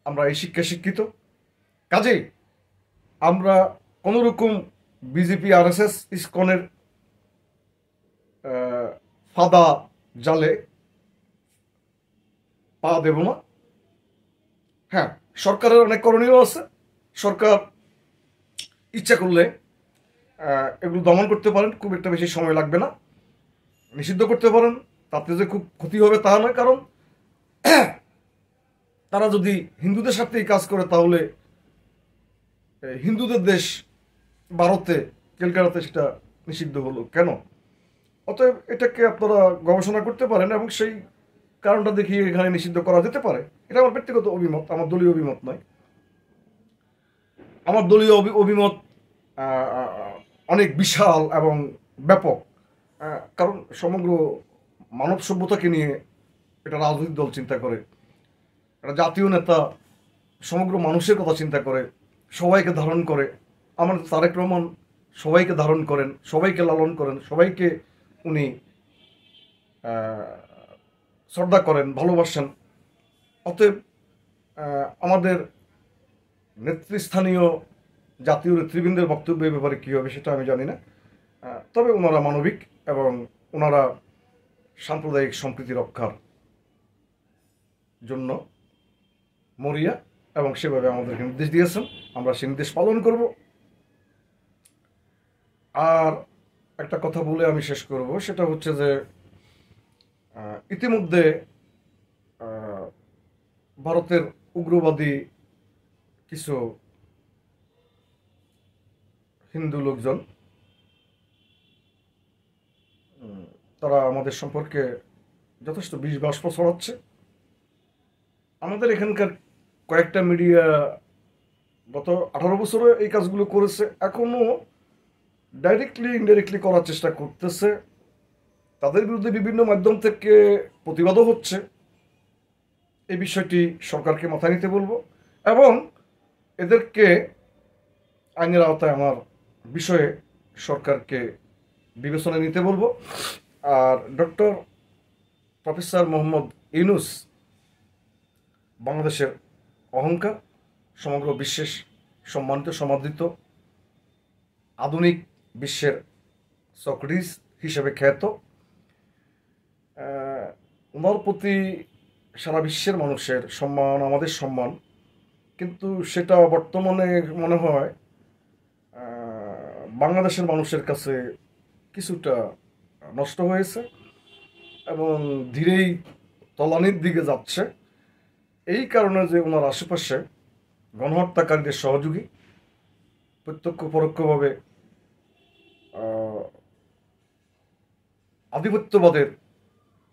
আমরা এই শিক্ষায় শিক্ষিত। কাজেই আমরা কোনোরকম বিজেপি আরএসএস ইসকনের ফাঁদা জালে পা দেব না। হ্যাঁ, সরকারের অনেক করণীয় আছে। সরকার ইচ্ছা করলে এগুলো দমন করতে পারেন, খুব একটা বেশি সময় লাগবে না। নিষিদ্ধ করতে পারেন, তাতে যে খুব ক্ষতি হবে তা নয়, কারণ তারা যদি হিন্দুদের সাথে এই কাজ করে তাহলে হিন্দুদের দেশ ভারতে, ক্যালকাটাতে সেটা নিষিদ্ধ হলো কেন? অতএব এটাকে আপনারা গবেষণা করতে পারেন এবং সেই কারণটা দেখিয়ে এখানে নিষিদ্ধ করা যেতে পারে। এটা আমার ব্যক্তিগত অভিমত, আমার দলীয় অভিমত নয়। আমার দলীয় অভিমত অনেক বিশাল এবং ব্যাপক, কারণ সমগ্র মানব সভ্যতাকে নিয়ে এটা রাজনৈতিক দল চিন্তা করে, একটা জাতীয় নেতা সমগ্র মানুষের কথা চিন্তা করে, সবাইকে ধারণ করে। আমার তারেক রহমান সবাইকে ধারণ করেন, সবাইকে লালন করেন, সবাইকে উনি শ্রদ্ধা করেন, ভালোবাসেন। অতএব আমাদের নেতৃস্থানীয় জাতীয় নেতৃবৃন্দের বক্তব্য এ ব্যাপারে কী হবে সেটা আমি জানি না, তবে ওনারা মানবিক এবং ওনারা সাম্প্রদায়িক সম্প্রীতি রক্ষার জন্য মরিয়া এবং সেভাবে আমাদেরকে নির্দেশ দিয়েছেন। আমরা সেই নির্দেশ পালন করব। আর একটা কথা বলে আমি শেষ করব, সেটা হচ্ছে যে ইতিমধ্যে ভারতের উগ্রবাদী কিছু হিন্দু লোকজন তারা আমাদের সম্পর্কে যথেষ্ট বিষ বাষ্প ছড়াচ্ছে। আমাদের এখানকার কয়েকটা মিডিয়া গত 18 বছরে এই কাজগুলো করেছে, এখনো ডাইরেক্টলি ইনডাইরেক্টলি করার চেষ্টা করতেছে। তাদের বিরুদ্ধে বিভিন্ন মাধ্যম থেকে প্রতিবাদও হচ্ছে। এই বিষয়টি সরকারকে মাথায় নিতে বলবো এবং এদেরকে আইনের আওতায় আমার বিষয়ে সরকারকে বিবেচনায় নিতে বলবো। আর ডক্টর প্রফেসর মোহাম্মদ ইউনূস বাংলাদেশের অহংকার, সমগ্র বিশ্বের সম্মানিত সমাদৃত আধুনিক বিশ্বের সক্রেটিস হিসেবে খ্যাত। ওনার প্রতি সারা বিশ্বের মানুষের সম্মান, আমাদের সম্মান, কিন্তু সেটা বর্তমানে মনে হয় বাংলাদেশের মানুষের কাছে কিছুটা নষ্ট হয়েছে এবং ধীরেই তলানির দিকে যাচ্ছে। এই কারণে যে ওনার আশেপাশে গণহত্যাকারীদের সহযোগী, প্রত্যক্ষ পরোক্ষভাবে আধিপত্যবাদের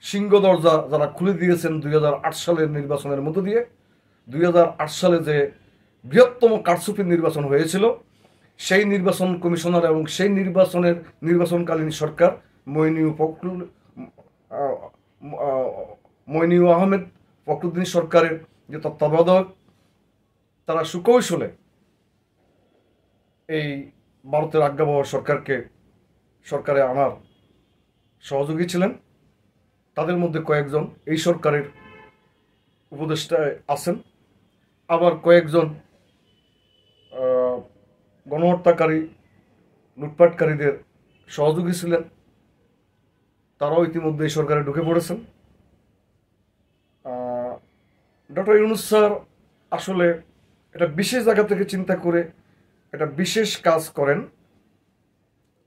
সিংহ দরজা যারা খুলে দিয়েছেন 2008 সালের নির্বাচনের মধ্য দিয়ে। 2008 সালে যে বৃহত্তম কারচুপির নির্বাচন হয়েছিল, সেই নির্বাচন কমিশনার এবং সেই নির্বাচনকালীন সরকার মইনিউ আহমেদ ফখরুদ্দিন সরকারের যে তত্ত্বাবধায়ক, তারা সুকৌশলে এই ভারতের আজ্ঞাবহ সরকারে আনার সহযোগী ছিলেন। তাদের মধ্যে কয়েকজন এই সরকারের উপদেষ্টায় আছেন, আবার কয়েকজন গণহত্যাকারী লুটপাটকারীদের সহযোগী ছিলেন, তারাও ইতিমধ্যে এই সরকারে ঢুকে পড়েছেন। ডক্টর ইউনূস স্যার আসলে এটা বিশেষ জায়গা থেকে চিন্তা করে একটা বিশেষ কাজ করেন।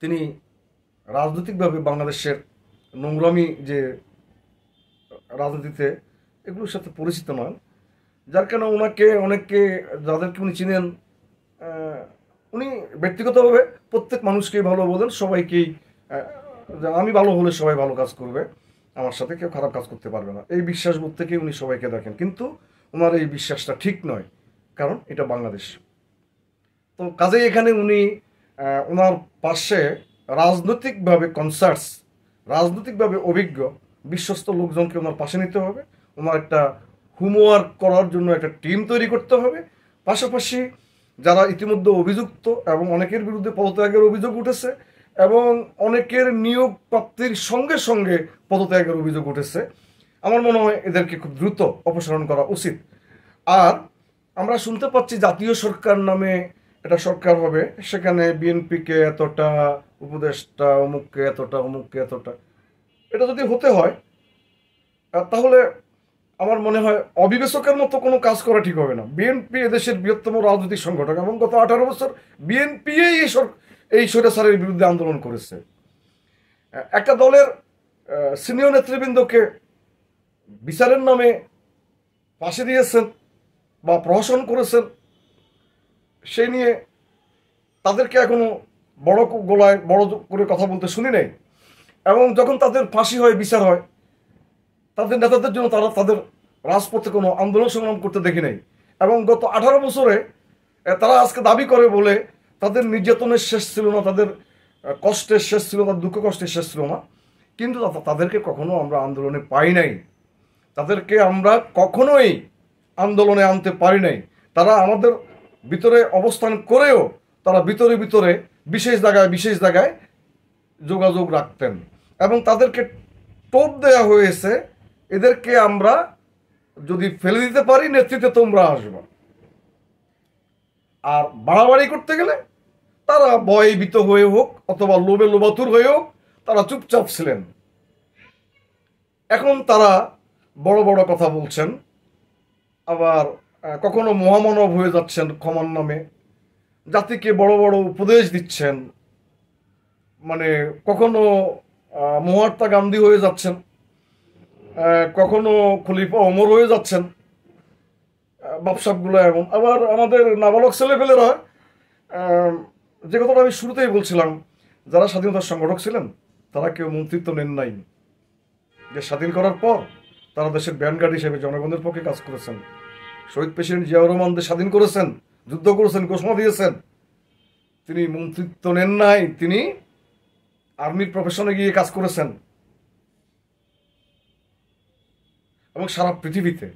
তিনি রাজনৈতিকভাবে বাংলাদেশের নোংরামি যে রাজনীতিতে এগুলোর সাথে পরিচিত নন, যার কারণে ওনাকে অনেকে যাদেরকে উনি চিনেন, উনি ব্যক্তিগতভাবে প্রত্যেক মানুষকেই ভালো বলেন, সবাইকেই আমি ভালো হলে সবাই ভালো কাজ করবে, আমার সাথে কেউ খারাপ কাজ করতে পারবে না, এই বিশ্বাসবোধ থেকে উনি সবাইকে দেখেন। কিন্তু ওনার এই বিশ্বাসটা ঠিক নয়, কারণ এটা বাংলাদেশ। তো কাজেই এখানে উনি ওনার পাশে রাজনৈতিকভাবে রাজনৈতিকভাবে অভিজ্ঞ বিশ্বস্ত লোকজনকে ওনার পাশে নিতে হবে। ওনার একটা হোমওয়ার্ক করার জন্য একটা টিম তৈরি করতে হবে। পাশাপাশি যারা ইতিমধ্যে অভিযুক্ত এবং অনেকের বিরুদ্ধে পদত্যাগের অভিযোগ উঠেছে এবং অনেকের নিয়োগ প্রাপ্তির সঙ্গে সঙ্গে পদত্যাগের অভিযোগ উঠেছে। আমার মনে হয় এদেরকে খুব দ্রুত অপসারণ করা উচিত। আর আমরা শুনতে পাচ্ছি জাতীয় সরকার নামে এটা সরকার হবে, সেখানে বিএনপিকে এতটা, উপদেষ্টা অমুককে এতটা, অমুককে এতটা। এটা যদি হতে হয় তাহলে আমার মনে হয় অবিবেচকের মতো কোনো কাজ করা ঠিক হবে না। বিএনপি এদেশের বৃহত্তম রাজনৈতিক সংগঠন এবং গত 18 বছর বিএনপি এই স্বৈরাচারের বিরুদ্ধে আন্দোলন করেছে। একটা দলের সিনিয়র নেতৃবৃন্দকে বিচারের নামে ফাঁসি দিয়েছেন বা প্রহসন করেছেন, সেই নিয়ে তাদেরকে এখনো বড় গলায় বড় করে কথা বলতে শুনি নাই। এবং যখন তাদের ফাঁসি হয়, বিচার হয়, তাদের নেতাদের জন্য তাদের রাজপথে কোনো আন্দোলন সংগ্রাম করতে দেখি নাই। এবং গত 18 বছরে তারা আজকে দাবি করে বলে তাদের নির্যাতনের শেষ ছিল না, তাদের কষ্টের শেষ ছিল না, দুঃখ কষ্টের শেষ ছিল না, কিন্তু তাদেরকে কখনো আমরা আন্দোলনে পাই নাই, তাদেরকে আমরা কখনোই আন্দোলনে আনতে পারি নাই। তারা আমাদের ভিতরে অবস্থান করেও তারা ভিতরে ভিতরে বিশেষ জায়গায় যোগাযোগ রাখতেন এবং তাদেরকে টোপ দেওয়া হয়েছে, এদেরকে আমরা যদি ফেলে দিতে পারি নেতৃত্বে তোমরা আসবে। আর বাড়াবাড়ি করতে গেলে তারা ভয়ভীত হয়ে হোক অথবা লোভে লোভাতুর হয়ে হোক তারা চুপচাপ ছিলেন। এখন তারা বড় বড় কথা বলছেন, আবার কখনো মহামানব হয়ে যাচ্ছেন ক্ষমার নামে, জাতিকে বড় বড় উপদেশ দিচ্ছেন, মানে কখনো মহাত্মা গান্ধী হয়ে যাচ্ছেন, কখনো খলিফা ওমর হয়ে যাচ্ছেন। বাপসাপগুলো এমন। আবার আমাদের নাবালক ছেলেপেলেরা, যে কথাটা আমি শুরুতেই বলছিলাম, যারা স্বাধীনতার সংগঠক ছিলেন তারা কেউ মন্ত্রিত্ব নেন নাই। দেশ স্বাধীন করার পর তারা দেশের ব্যান্ডগার্ড হিসেবে জনগণের পক্ষে কাজ করেছেন। শহীদ প্রেসিডেন্ট জিয়াউর রহমান দেশ স্বাধীন করেছেন, যুদ্ধ করেছেন, ঘোষণা দিয়েছেন। তিনি মন্ত্রিত্ব নেন নাই, তিনি আর্মির প্রফেশনে গিয়ে কাজ করেছেন। এবং সারা পৃথিবীতে,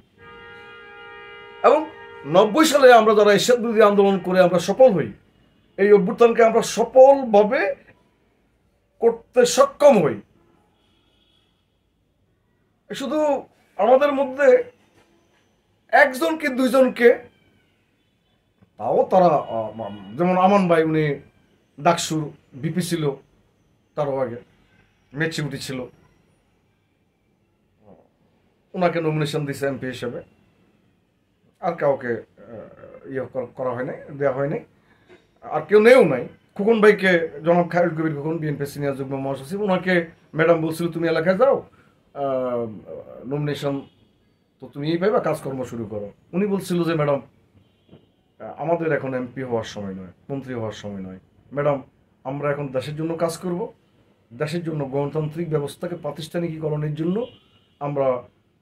এবং 90 সালে আমরা যারা এরশাদ বিরোধী আন্দোলন করে আমরা সফল হই, এই অভ্যুত্থানকে আমরা সফলভাবে করতে সক্ষম হই, শুধু আমাদের মধ্যে একজনকে দুইজনকে, তাও তারা, যেমন আমান ভাই, উনি ডাকসুর বিপি ছিল, তারও আগে মেচিউরিটি ছিল, ওনাকে নমিনেশন দিয়েছে এমপি হিসেবে। আর কাউকে ইয়ে করা হয় নাই, দেওয়া হয় নাই, আর কেউ নেও নাই। খোকন ভাইকে, জনাব খায়রুল কবির খোকন, বিএনপি সিনিয়র যুগ্ম মহাসচিব, ওনাকে ম্যাডাম বলছিল তুমি এলাকায় যাও, নমিনেশন তো তুমি এই পাইবা, কাজকর্ম শুরু করো। উনি বলছিল যে ম্যাডাম আমাদের এখন এমপি হওয়ার সময় নয়, মন্ত্রী হওয়ার সময় নয় ম্যাডাম, আমরা এখন দেশের জন্য কাজ করব, দেশের জন্য গণতান্ত্রিক ব্যবস্থাকে প্রাতিষ্ঠানিকীকরণের জন্য আমরা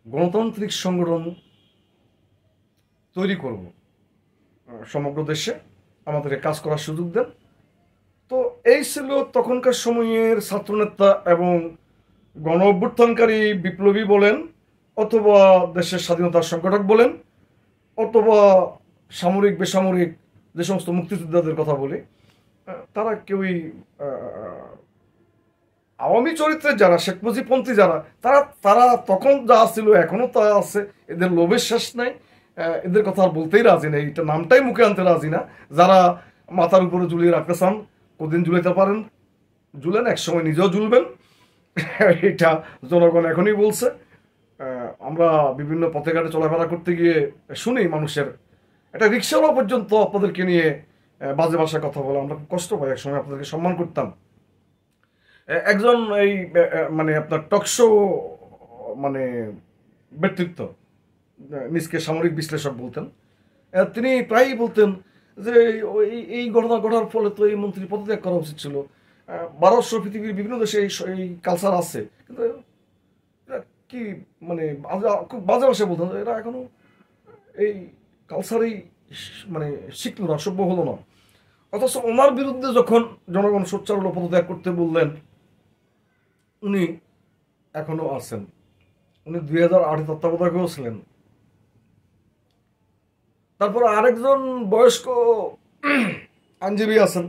গণতান্ত্রিক সংগঠন তৈরি করব, সমগ্র দেশে আমাদেরকে কাজ করার সুযোগ দেন। তো এই ছিল তখনকার সময়ের ছাত্রনেতা এবং গণ অভ্যুত্থানকারী বিপ্লবী বলেন, অথবা দেশের স্বাধীনতার সংগঠক বলেন, অথবা সামরিক বেসামরিক যে সমস্ত মুক্তিযোদ্ধাদের কথা বলি, তারা কেউই আওয়ামী চরিত্রের যারা, শেখ মুজিবপন্থী যারা, তারা তখন যা ছিল এখনো তা আছে। এদের লোভের শেষ নাই, এদের কথা আর বলতেই রাজি নেই, এটা নামটাই মুখে আনতে রাজি না। যারা মাথার উপরে ঝুলিয়ে রাখতে চান, কদিন ঝুলাইতে পারেন, ঝুলেন, একসময় নিজেও ঝুলবেন, এটা জনগণ এখনই বলছে। আমরা বিভিন্ন পথে ঘাটে চলাফেরা করতে গিয়ে শুনি মানুষের, একটা রিক্সাওয়ালা পর্যন্ত আপনাদেরকে নিয়ে বাজে ভাষায় কথা বলে, আমরা কষ্ট পাই। একসময় আপনাদেরকে সম্মান করতাম। একজন এই মানে আপনার টকশো মানে ব্যক্তিত্ব, নিজকে সামরিক বিশ্লেষক বলতেন, তিনি প্রায়ই বলতেন যে এই ঘটনা ঘটার ফলে তো এই মন্ত্রী পদত্যাগ করা উচিত ছিল। ভারতসহ পৃথিবীর বিভিন্ন দেশে এই কালচার আছে, কিন্তু কি মানে খুব বাজে ভাষায় বলতেন, এরা এখনো এই কালচারেই মানে শিখলো না, সভ্য হলো না। অথচ ওনার বিরুদ্ধে যখন জনগণ সোচ্চার হলো পদত্যাগ করতে বললেন, উনি এখনো আছেন। উনি 2008 তত্ত্বাবধায়কও ছিলেন। তারপর আরেকজন বয়স্ক আইনজীবী আছেন,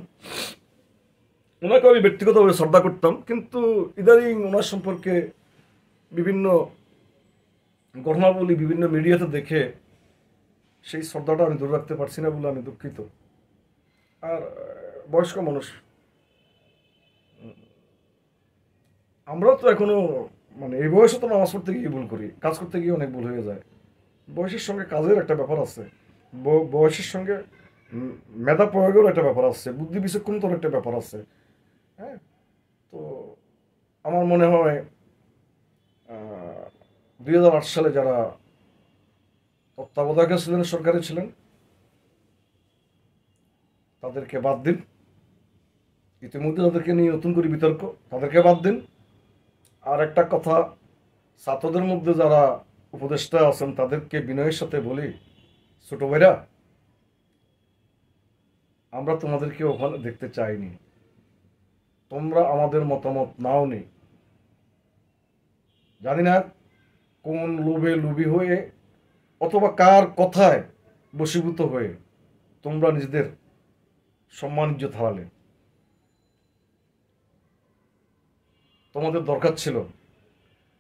ওনাকে আমি ব্যক্তিগতভাবে শ্রদ্ধা করতাম, কিন্তু ইদানিং ওনার সম্পর্কে বিভিন্ন ঘটনাবলী বিভিন্ন মিডিয়াতে দেখে সেই শ্রদ্ধাটা আমি ধরে রাখতে পারছি না বলে আমি দুঃখিত। আর বয়স্ক মানুষ, আমরাও তো এখনো মানে এই বয়সে তো নামাজ পড়তে গিয়ে ভুল করি, কাজ করতে গিয়ে অনেক ভুল হয়ে যায়। বয়সের সঙ্গে কাজের একটা ব্যাপার আছে, বয়সের সঙ্গে মেধা প্রয়োগের একটা ব্যাপার আছে, বুদ্ধি বিচক্ষণতার একটা ব্যাপার আছে। হ্যাঁ, তো আমার মনে হয় 2008 সালে যারা তত্ত্বাবধায়ক ছিলেন, সরকারে ছিলেন, তাদেরকে বাদ দিন। ইতিমধ্যে তাদেরকে নিয়ে নতুন করে বিতর্ক, তাদেরকে বাদ দিন। আর একটা কথা, ছাত্রদের মধ্যে যারা উপদেষ্টা আছেন তাদেরকে বিনয়ের সাথে বলি, ছোট ভাইরা, আমরা তোমাদেরকে ওখানে দেখতে চাইনি, তোমরা আমাদের মতামত নাও নি। জানি না কোন লোভে লোভী হয়ে অথবা কার কথায় বশীভূত হয়ে তোমরা নিজেদের সম্মান ইজ্জত হারালে। তোমাদের দরকার ছিল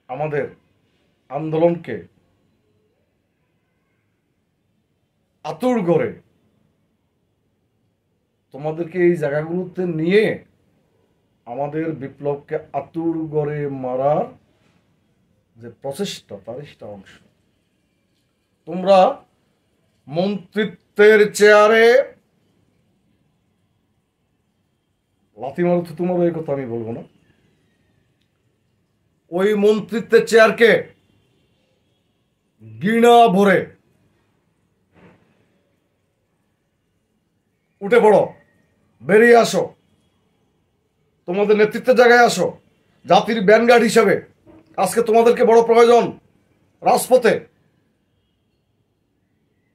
আমাদের আন্দোলনকে আতুর গড়ে তোমাদেরকে এই জায়গাগুলোতে নিয়ে আমাদের বিপ্লবকে আতুর গড়ে মারার যে প্রচেষ্টা, তার সেটা অংশ। তোমরা মন্ত্রিত্বের চেয়ারে লাথি মারো, থুতু এই কথা আমি বলবো না, ওই মন্ত্রিত্বের চেয়ারকে ঘৃণা ভরে উঠে পড়ো, বেরিয়ে আসো, তোমাদের নেতৃত্বের জায়গায় আসো। জাতির ব্যানগার্ড হিসাবে আজকে তোমাদেরকে বড় প্রয়োজন রাজপথে,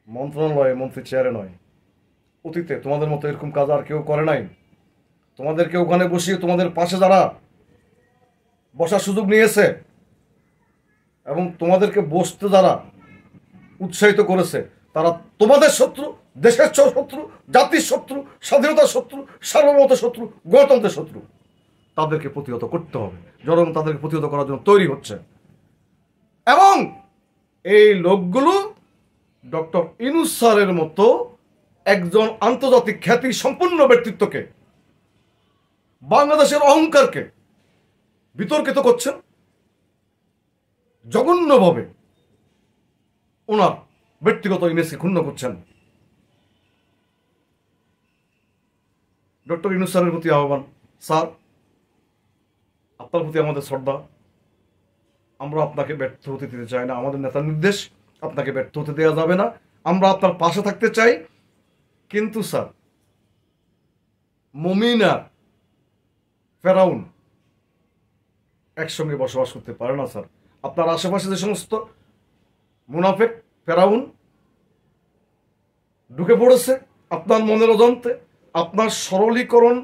মন্ত্রণালয়ে, মন্ত্রী চেয়ারে নয়। অতীতে তোমাদের মতো এরকম কাজ আর কেউ করে নাই। তোমাদেরকে ওখানে বসিয়ে তোমাদের পাশে যারা বসার সুযোগ নিয়েছে এবং তোমাদেরকে বসতে যারা উৎসাহিত করেছে, তারা তোমাদের শত্রু, দেশের শত্রু, জাতির শত্রু, স্বাধীনতার শত্রু, সার্বভৌমত্বের শত্রু, গণতন্ত্রের শত্রু। তাদেরকে প্রতিহত করতে হবে। জনগণ তাদেরকে প্রতিহত করার জন্য তৈরি হচ্ছে, এবং এই লোকগুলো ডক্টর ইউনূস স্যারের মতো একজন আন্তর্জাতিক খ্যাতি সম্পন্ন ব্যক্তিত্বকে, বাংলাদেশের অহংকারকে বিতর্কিত করছেন, জঘন্যভাবে ওনার ব্যক্তিগত ইমেজকে ক্ষুণ্ণ করছেন। ডক্টর ইউনূস স্যারের প্রতি আহ্বান, স্যার, আপনার প্রতি আমাদের শ্রদ্ধা, আমরা আপনাকে ব্যর্থ হতে দিতে চাই না। আমাদের নেতার নির্দেশ, আপনাকে ব্যর্থ হতে দেওয়া যাবে না। আমরা আপনার পাশে থাকতে চাই, কিন্তু স্যার, মুমিন আর ফেরাউন একসঙ্গে বসবাস করতে পারে না স্যার। আপনার আশেপাশে যে সমস্ত মুনাফেক, ফেরাউন ঢুকে পড়েছে আপনার মনের অজান্তে, আপনার সরলীকরণ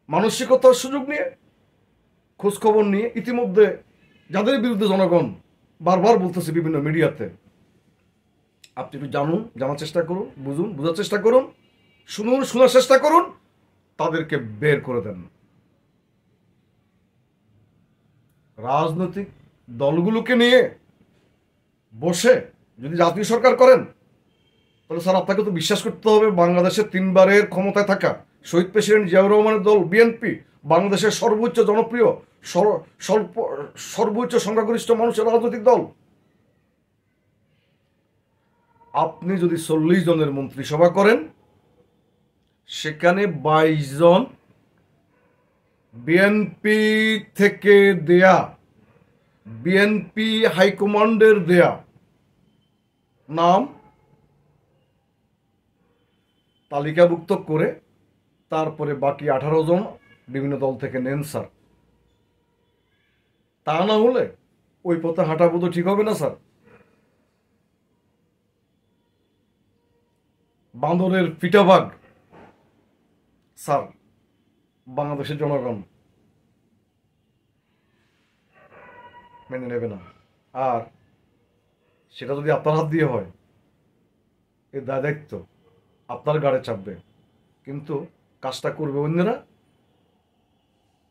মানসিকতার সুযোগ নিয়ে, খোঁজখবর নিয়ে, ইতিমধ্যে যাদের বিরুদ্ধে জনগণ বারবার বলতেছে বিভিন্ন মিডিয়াতে, আপনি একটু জানুন, জানার চেষ্টা করুন, বুঝুন, বোঝার চেষ্টা করুন, শুনুন, শোনার চেষ্টা করুন, তাদেরকে বের করে দেন। রাজনৈতিক দলগুলোকে নিয়ে বসে যদি জাতীয় সরকার করেন, তাহলে স্যার আপনাকে তো বিশ্বাস করতে হবে বাংলাদেশের 3 বারের ক্ষমতায় থাকা শহীদ প্রেসিডেন্ট জিয়াউর রহমানের দল বিএনপি, বাংলাদেশের সর্বোচ্চ জনপ্রিয়, সর্বোচ্চ সংখ্যাগরিষ্ঠ মানুষের রাজনৈতিক দল। আপনি যদি 40 জনের মন্ত্রিসভা করেন, সেখানে 22 জন বিএনপি থেকে দেয়া, বিএনপি হাইকমান্ডের দেয়া নাম তালিকাভুক্ত করে তারপরে বাকি 18 জন বিভিন্ন দল থেকে নেন স্যার। তা না হলে ওই পথে হাঁটা বোধ ঠিক হবে না স্যার। বান্দরের পিঠাভাগ স্যার বাংলাদেশের জনগণ মেনে নেবে না। আর সেটা যদি আপনার হাত দিয়ে হয়, এই দায়িত্ব আপনার গাড়ে চাপবে, কিন্তু কাজটা করবে অন্যরা,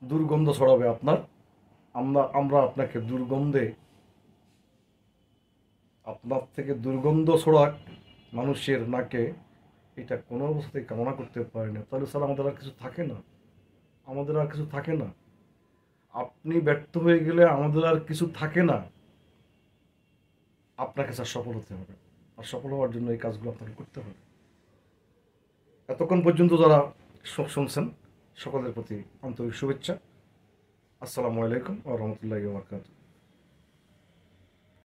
দুর্গন্ধ ছড়াবে আপনার। আমরা আপনাকে দুর্গন্ধে, আপনার থেকে দুর্গন্ধ ছড়াক মানুষের নাকে, এটা কোনো অবস্থাতেই কামনা করতে পারি না। তাহলে স্যার আমাদের আর কিছু থাকে না, আমাদের আর কিছু থাকে না। আপনি ব্যর্থ হয়ে গেলে আমাদের আর কিছু থাকে না। আপনাকে স্যার সফল হতে হবে, আর সফল হওয়ার জন্য এই কাজগুলো আপনাকে করতে হবে। এতক্ষণ পর্যন্ত যারা শুনছেন সকলের প্রতি আন্তরিক শুভেচ্ছা। আসসালামু আলাইকুম ওয়া রাহমাতুল্লাহি ওয়া বারাকাতুহু।